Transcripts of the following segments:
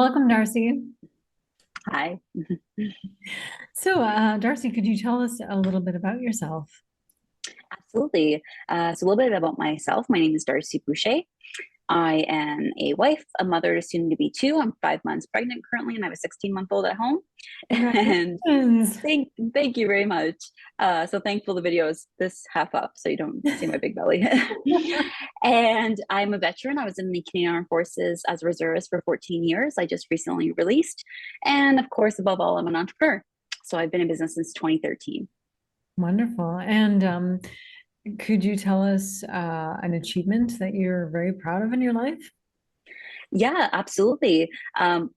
Welcome, Darcy. Hi. Darcy, could you tell us a little bit about yourself? Absolutely. So a little bit about myself. My name is Darcy Boucher. I am a wife, a mother to soon to be two. I'm 5 months pregnant currently, and I have a 16-month-old at home. And Congratulations. thank you very much. So thankful the video is this half up, so you don't see my big belly. And I'm a veteran. I was in the Canadian Armed Forces as a reservist for 14 years. I just recently released, and of course, above all, I'm an entrepreneur. So I've been in business since 2013. Wonderful. And could you tell us an achievement that you're very proud of in your life? Yeah, absolutely.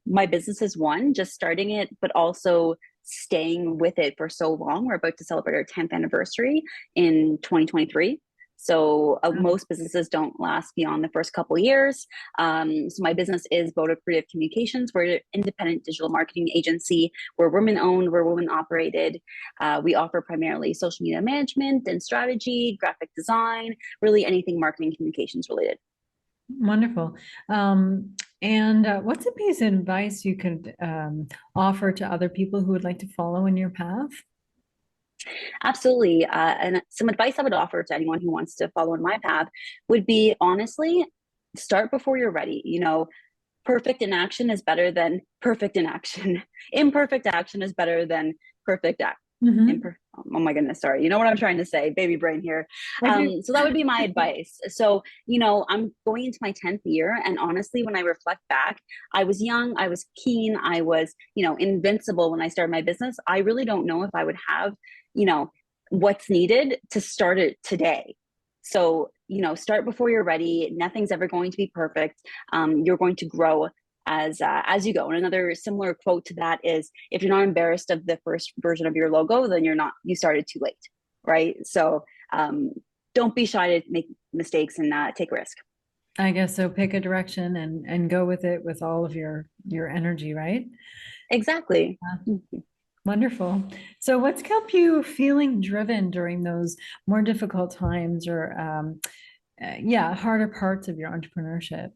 My business is one, just starting it, but also staying with it for so long. We're about to celebrate our 10th anniversary in 2023. So most businesses don't last beyond the first couple of years. So my business is Boucher Creative Communications. We're an independent digital marketing agency. We're women owned, we're women operated. We offer primarily social media management and strategy, graphic design, really anything marketing communications related. Wonderful. And what's a piece of advice you could offer to other people who would like to follow in your path? Absolutely. And some advice I would offer to anyone who wants to follow in my path would be honestly, start before you're ready. Perfect in action is better than perfect in action. Imperfect action is better than perfect act. Hmm. Oh my goodness, sorry. You know what I'm trying to say, baby brain here. I do. So that would be my advice. So, I'm going into my 10th year. And honestly, when I reflect back, I was young, I was keen, I was, invincible when I started my business. I really don't know if I would have, you know, what's needed to start it today. So, start before you're ready. Nothing's ever going to be perfect. You're going to grow as you go. And another similar quote to that is, if you're not embarrassed of the first version of your logo, then you started too late, right? So don't be shy to make mistakes and take risk. I guess so. Pick a direction and go with it with all of your energy, right? Exactly. Wonderful. So, what's kept you feeling driven during those more difficult times or, yeah, harder parts of your entrepreneurship?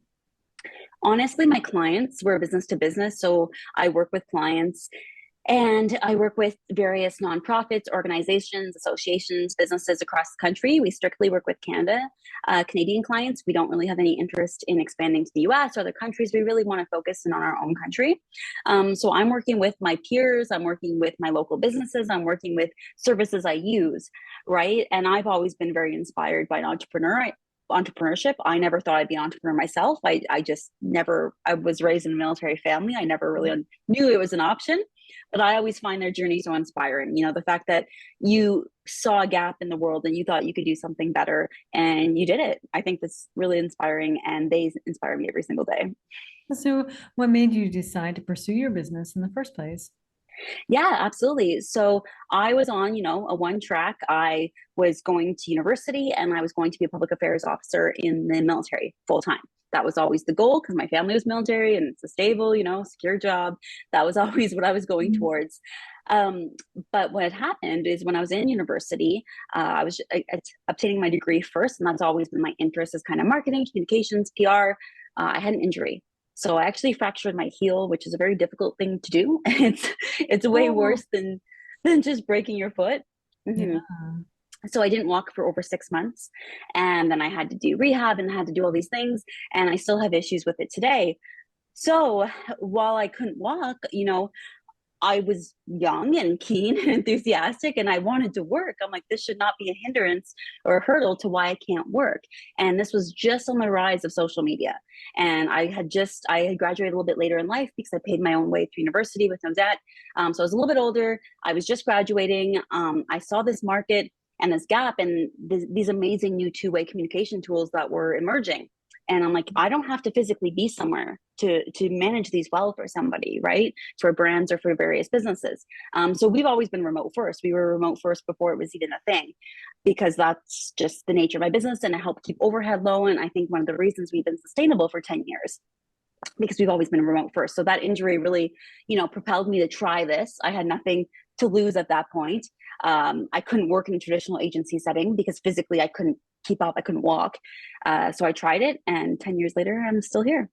Honestly, my clients were business to business. So I work with clients and I work with various nonprofits, organizations, associations, businesses across the country. We strictly work with Canadian clients. We don't really have any interest in expanding to the US or other countries. We really want to focus in on our own country. So I'm working with my peers, I'm working with my local businesses, I'm working with services I use, right? And I've always been very inspired by entrepreneurship. I never thought I'd be an entrepreneur myself. I just never, I was raised in a military family. I never really knew it was an option, but I always find their journey so inspiring. The fact that you saw a gap in the world and you thought you could do something better and you did it. I think that's really inspiring, and they inspire me every single day. So, what made you decide to pursue your business in the first place? Yeah, absolutely. So I was on, a one track. I was going to university and I was going to be a public affairs officer in the military full time. That was always the goal because my family was military and it's a stable, secure job. That was always what I was going Mhm. towards. Um, but what had happened is when I was in university, I was obtaining my degree first, and that's always been my interest is kind of marketing, communications, PR. I had an injury, so I actually fractured my heel, which is a very difficult thing to do. It's way Oh, worse than just breaking your foot. yeah. Mhm. So I didn't walk for over 6 months, and then I had to do rehab and had to do all these things, and I still have issues with it today. So while I couldn't walk, I was young and keen and enthusiastic and I wanted to work. I'm like, this should not be a hindrance or a hurdle to why I can't work. And this was just on the rise of social media. And I had graduated a little bit later in life because I paid my own way through university with no debt. So I was a little bit older. I was just graduating. I saw this market and this gap and these amazing new two-way communication tools that were emerging. And I'm like, I don't have to physically be somewhere to manage these well for somebody, right? For brands or for various businesses. So we've always been remote first. We were remote first before it was even a thing, because that's just the nature of my business, and it helped keep overhead low. And I think one of the reasons we've been sustainable for 10 years, because we've always been remote first. So that injury really, propelled me to try this. I had nothing to lose at that point. I couldn't work in a traditional agency setting because physically I couldn't keep up, I couldn't walk. So I tried it, and 10 years later, I'm still here.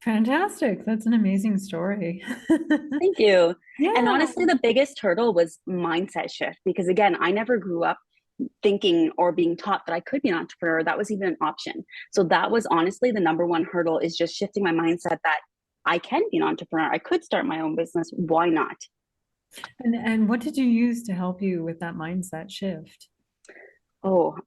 Fantastic. That's an amazing story. Thank you. And Yeah. honestly, the biggest hurdle was mindset shift because, again, I never grew up thinking or being taught that I could be an entrepreneur. That was even an option. So that was honestly the number one hurdle, is just shifting my mindset that I can be an entrepreneur. I could start my own business. Why not? And what did you use to help you with that mindset shift? Oh,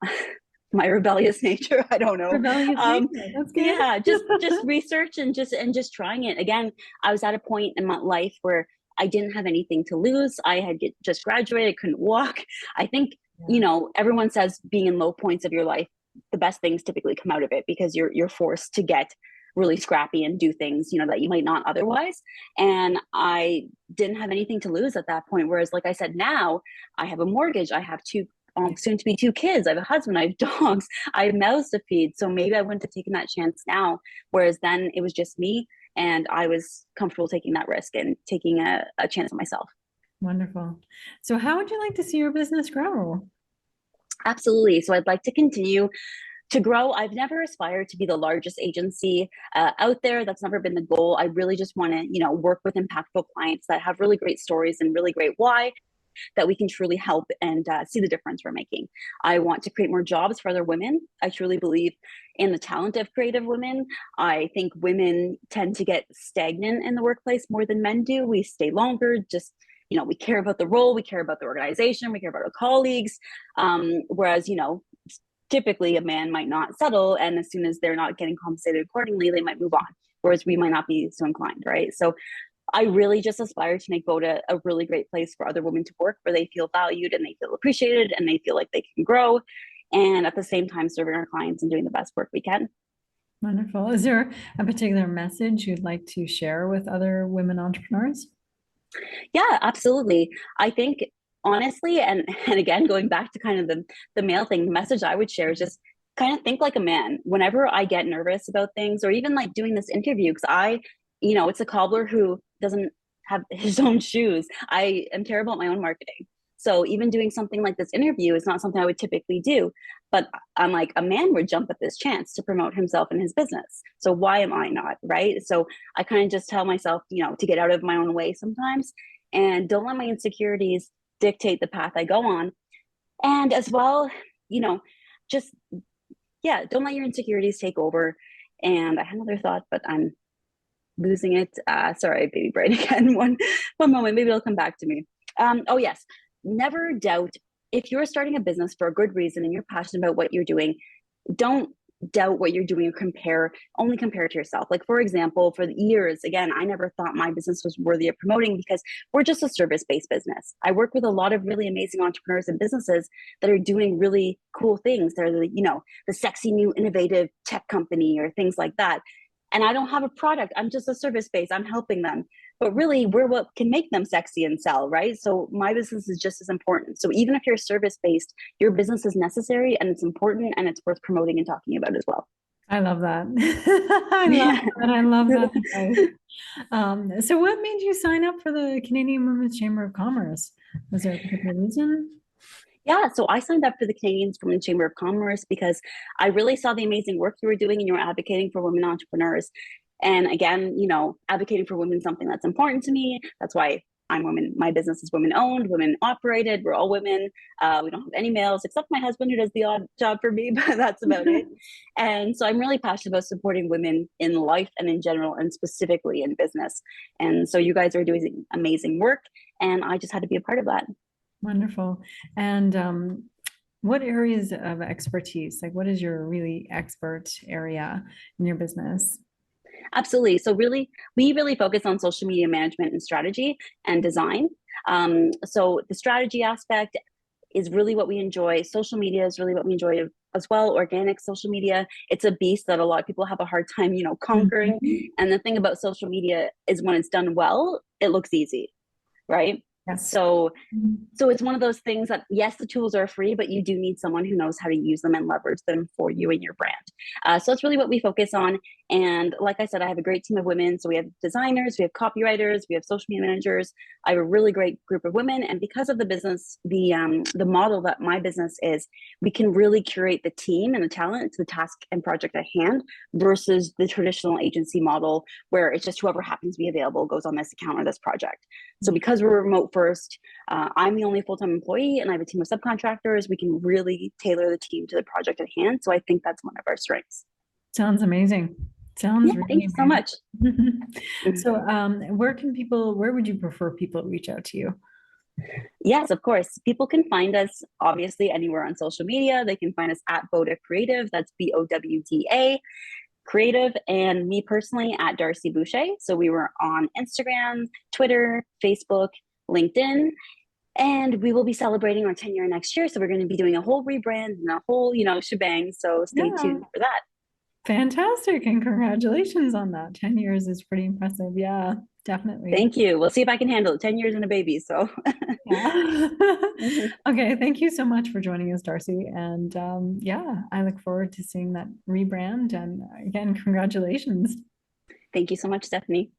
my rebellious nature. I don't know. Rebellious Um, nature. That's good. yeah, just research and just trying it. Again, I was at a point in my life where I didn't have anything to lose. I had just graduated, couldn't walk. I think, Yeah. everyone says being in low points of your life, the best things typically come out of it because you're forced to get really scrappy and do things, that you might not otherwise. And I didn't have anything to lose at that point. Whereas, like I said, now I have a mortgage, I have two soon to be two kids. I have a husband, I have dogs, I have mouths to feed. So maybe I wouldn't have taken that chance now. Whereas then it was just me, and I was comfortable taking that risk and taking a chance on myself. Wonderful. So how would you like to see your business grow? Absolutely. So I'd like to continue to grow. I've never aspired to be the largest agency out there. That's never been the goal. I really just want to, work with impactful clients that have really great stories and really great why, that we can truly help and see the difference we're making. I want to create more jobs for other women. I truly believe in the talent of creative women. I think women tend to get stagnant in the workplace more than men do. We stay longer, just, we care about the role, we care about the organization, we care about our colleagues. Whereas, typically a man might not settle, and as soon as they're not getting compensated accordingly, they might move on. Whereas we might not be so inclined, right? So I really just aspire to make Boda a really great place for other women to work, where they feel valued and they feel appreciated and they feel like they can grow. And at the same time, serving our clients and doing the best work we can. Wonderful. Is there a particular message you'd like to share with other women entrepreneurs? Yeah, absolutely. I think honestly, and again, going back to kind of the male thing, the message I would share is just kind of think like a man. Whenever I get nervous about things, or even like doing this interview, because it's a cobbler who doesn't have his own shoes. I am terrible at my own marketing. So even doing something like this interview is not something I would typically do. But I'm like, a man would jump at this chance to promote himself and his business. So why am I not? Right. So I kind of just tell myself, to get out of my own way sometimes, and don't let my insecurities dictate the path I go on. And as well, you know, just, yeah, don't let your insecurities take over. And I had another thought, but I'm losing it. Sorry, baby brain again. One moment, maybe it'll come back to me. Oh yes, never doubt, if you're starting a business for a good reason and you're passionate about what you're doing, don't doubt what you're doing or only compare to yourself. Like, for example, for the years, again, I never thought my business was worthy of promoting because we're just a service-based business. I work with a lot of really amazing entrepreneurs and businesses that are doing really cool things. They're the sexy new innovative tech company or things like that. And I don't have a product. I'm just a service base. I'm helping them. But really, we're what can make them sexy and sell, right? So my business is just as important. So even if you're service based, your business is necessary and it's important and it's worth promoting and talking about as well. I love that. I love Yeah. that. I love that advice. So what made you sign up for the Canadian Women's Chamber of Commerce? Was there a particular reason? Yeah, so I signed up for the Canadians Women's Chamber of Commerce because I really saw the amazing work you were doing and you were advocating for women entrepreneurs. And again, advocating for women is something that's important to me. That's why I'm women. My business is women owned, women operated. We're all women. We don't have any males except my husband, who does the odd job for me, but that's about it. And so I'm really passionate about supporting women in life and in general, and specifically in business. And so you guys are doing amazing work, and I just had to be a part of that. Wonderful. And what areas of expertise, like what is your really expert area in your business? Absolutely. So we really focus on social media management and strategy and design. So the strategy aspect is really what we enjoy. Social media is really what we enjoy as well. Organic social media, it's a beast that a lot of people have a hard time, conquering. Mhm. And the thing about social media is when it's done well, it looks easy, right? Yes. So Mhm. so it's one of those things that, yes, the tools are free, but you do need someone who knows how to use them and leverage them for you and your brand. So that's really what we focus on. And like I said, I have a great team of women. So we have designers, we have copywriters, we have social media managers. I have a really great group of women. And because of the business, the model that my business is, we can really curate the team and the talent to the task and project at hand versus the traditional agency model where it's just whoever happens to be available goes on this account or this project. So because we're remote first, I'm the only full-time employee and I have a team of subcontractors. We can really tailor the team to the project at hand. So I think that's one of our strengths. Sounds amazing. Yeah, Sounds thank really you so much. amazing. Mhm. So, where would you prefer people reach out to you? Yes, of course. People can find us obviously anywhere on social media. They can find us at Boda Creative. That's BOWDA Creative, and me personally at Darcy Boucher. So we were on Instagram, Twitter, Facebook, LinkedIn, and we will be celebrating our 10 year next year. So we're going to be doing a whole rebrand and a whole, shebang. So stay Yeah, tuned for that. fantastic. And congratulations on that. 10 years is pretty impressive. Yeah, definitely. Thank you. We'll see if I can handle it. 10 years and a baby. So Yeah. mhm. Okay, thank you so much for joining us, Darcy. And yeah, I look forward to seeing that rebrand. And again, congratulations. Thank you so much, Stephanie.